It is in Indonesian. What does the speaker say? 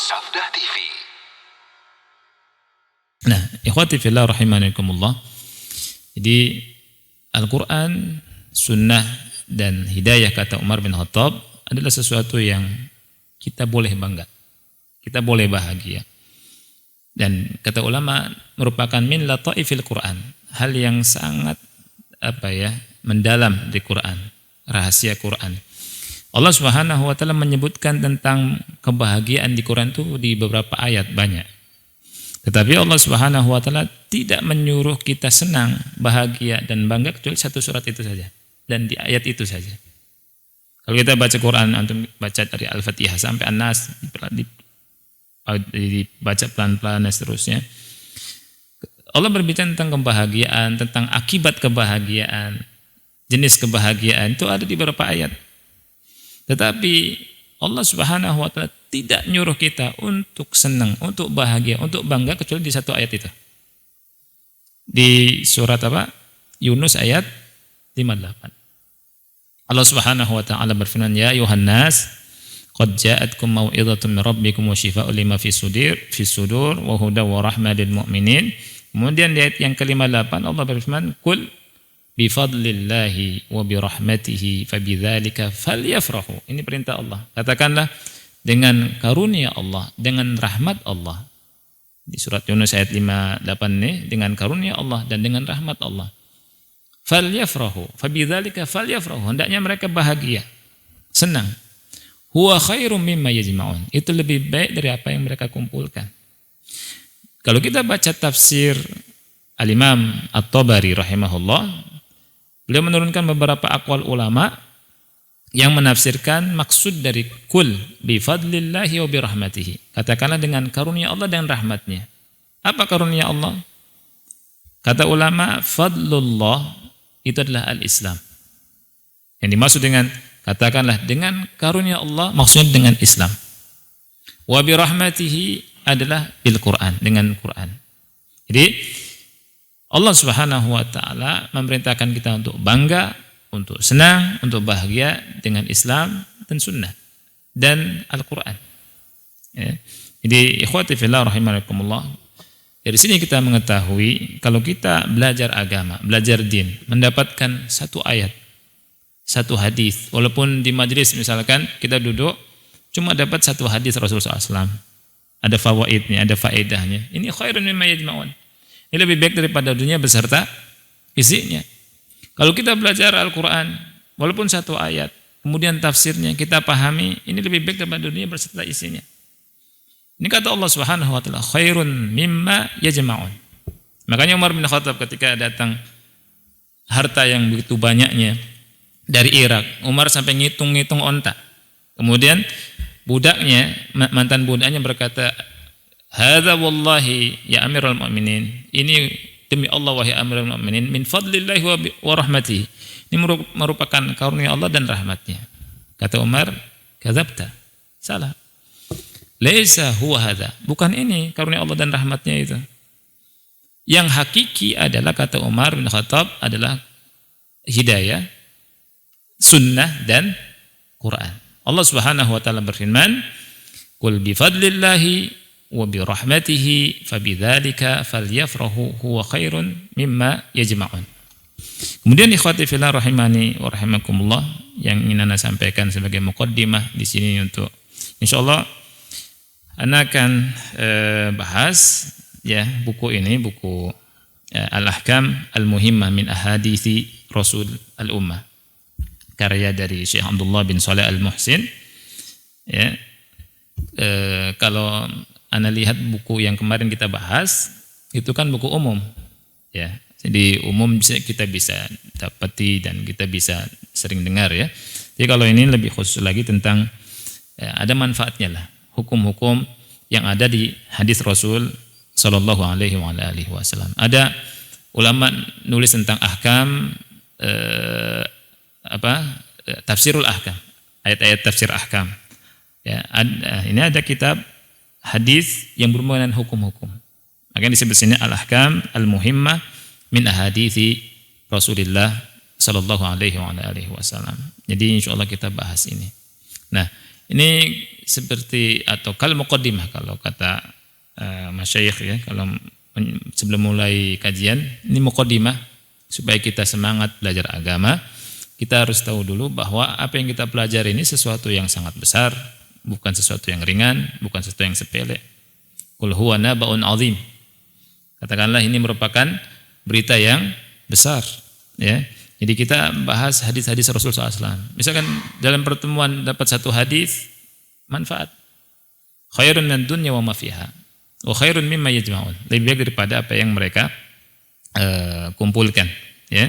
Safdah TV. Nah, ikhwati fillah rahimakumullah. Jadi Al-Quran, Sunnah, dan Hidayah kata Umar bin Khattab adalah sesuatu yang kita boleh bangga, kita boleh bahagia. Dan kata ulama merupakan min lataifil Quran, hal yang sangat mendalam di Quran, rahasia Quran. Allah Subhanahu wa taala menyebutkan tentang kebahagiaan di Quran itu di beberapa ayat banyak. Tetapi Allah Subhanahu wa taala tidak menyuruh kita senang, bahagia dan bangga kecuali satu surat itu saja dan di ayat itu saja. Kalau kita baca Quran, antum baca dari Al-Fatihah sampai An-Nas, dibaca pelan-pelan dan seterusnya. Allah berbicara tentang kebahagiaan, tentang akibat kebahagiaan, jenis kebahagiaan itu ada di beberapa ayat. Tetapi Allah Subhanahu wa taala tidak nyuruh kita untuk senang, untuk bahagia, untuk bangga kecuali di satu ayat itu. Di surat Yunus ayat 58. Allah Subhanahu wa taala berfirman, "Ya ayuhan nas, qad ja'atkum mau'izatun min rabbikum wa shifaa'un lima fi sudur wa hudan wa rahmah lil mu'minin." Kemudian di ayat yang ke-58 Allah berfirman, "Qul bifadlillahi wa birahmatihi fabidzalika falyafrahu." Ini perintah Allah. Katakanlah dengan karunia Allah, dengan rahmat Allah. Di surat Yunus ayat 58 ini, dengan karunia Allah dan dengan rahmat Allah. Falyafrahu, fabidzalika falyafrahu. Hendaknya mereka bahagia, senang. Huwa khairum mimma yajma'un. Itu lebih baik dari apa yang mereka kumpulkan. Kalau kita baca tafsir Al-Imam At-Tabari rahimahullah, beliau menurunkan beberapa aqwal ulama yang menafsirkan maksud dari kul bifadlillahi wa birahmatihi. Katakanlah dengan karunia Allah dan rahmatnya. Apa karunia Allah? Kata ulama, fadlullah itu adalah al-Islam. Yang dimaksud dengan katakanlah dengan karunia Allah maksudnya dengan Islam. Wa birahmatihi adalah bil Quran, dengan Quran. Jadi Allah Subhanahu wa taala memerintahkan kita untuk bangga, untuk senang, untuk bahagia dengan Islam dan sunnah dan Al-Qur'an. Ya. Jadi ikhwati fillah rahimakumullah, dari sini kita mengetahui kalau kita belajar agama, belajar din, mendapatkan satu ayat, satu hadis, walaupun di majelis misalkan kita duduk cuma dapat satu hadis Rasulullah SAW, ada fawaidnya, ada faedahnya, ini khairun mimma yajma'un. Ini lebih baik daripada dunia beserta isinya. Kalau kita belajar Al-Quran, walaupun satu ayat, kemudian tafsirnya kita pahami, ini lebih baik daripada dunia beserta isinya. Ini kata Allah Subhanahu wa taala, khairun mimma yajma'un. Makanya Umar bin Khattab ketika datang harta yang begitu banyaknya dari Irak, Umar sampai ngitung-ngitung onta. Kemudian budaknya, mantan budaknya berkata, "Hadza wallahi ya Amirul Mukminin." Ini demi Allah wahai Amirul Mukminin, min fadlillahi wa rahmatihi. Ini merupakan karunia Allah dan rahmatnya. Kata Umar, "Kadzabta." Salah. Laisa huwa hadza. Bukan ini karunia Allah dan rahmatnya itu. Yang hakiki adalah kata Umar bin Khattab adalah hidayah, sunnah dan Quran. Allah Subhanahu wa taala berfirman, "Qul bi fadlillahi wa bi rahmatihi fabidzalika falyafrahu huwa khairun mimma yajma'un." Kemudian ikhwati fillah rahimani wa rahimakumullah, yang ingin Anda sampaikan sebagai muqaddimah di sini untuk insyaallah Anda akan bahas ya buku ini, buku Al-Ahkam Al-Muhimmah min Ahadithi Rasul Al-Ummah, karya dari Syekh Abdullah bin Shalih Al-Muhsin. Ya. Kalau Anda lihat buku yang kemarin kita bahas, itu kan buku umum. Ya. Jadi umum kita bisa dapati dan kita bisa sering dengar ya. Jadi kalau ini lebih khusus lagi tentang ada manfaatnya lah, hukum-hukum yang ada di hadis Rasul sallallahu alaihi wasallam. Ada ulama nulis tentang ahkam tafsirul ahkam, ayat-ayat tafsir ahkam. Ya, ini ada kitab hadis yang berhubungan dengan hukum-hukum. Maka disebut sini Al-Ahkam Al-Muhimmah min Ahadithi Rasulillah sallallahu alaihi wasallam. Jadi insyaallah kita bahas ini. Nah, ini seperti atau kal muqaddimah kalau kata masyayikh ya, kalau sebelum mulai kajian ini muqaddimah supaya kita semangat belajar agama. Kita harus tahu dulu bahwa apa yang kita pelajari ini sesuatu yang sangat besar, bukan sesuatu yang ringan, bukan sesuatu yang sepele. Qul huwa naba'un 'azim. Katakanlah ini merupakan berita yang besar, ya. Jadi kita bahas hadis-hadis Rasulullah SAW. Misalkan dalam pertemuan dapat satu hadis manfaat. Khairun min dunya wa ma fiha. Wa khairun mimma yajma'un. Lebih baik daripada apa yang mereka kumpulkan, ya.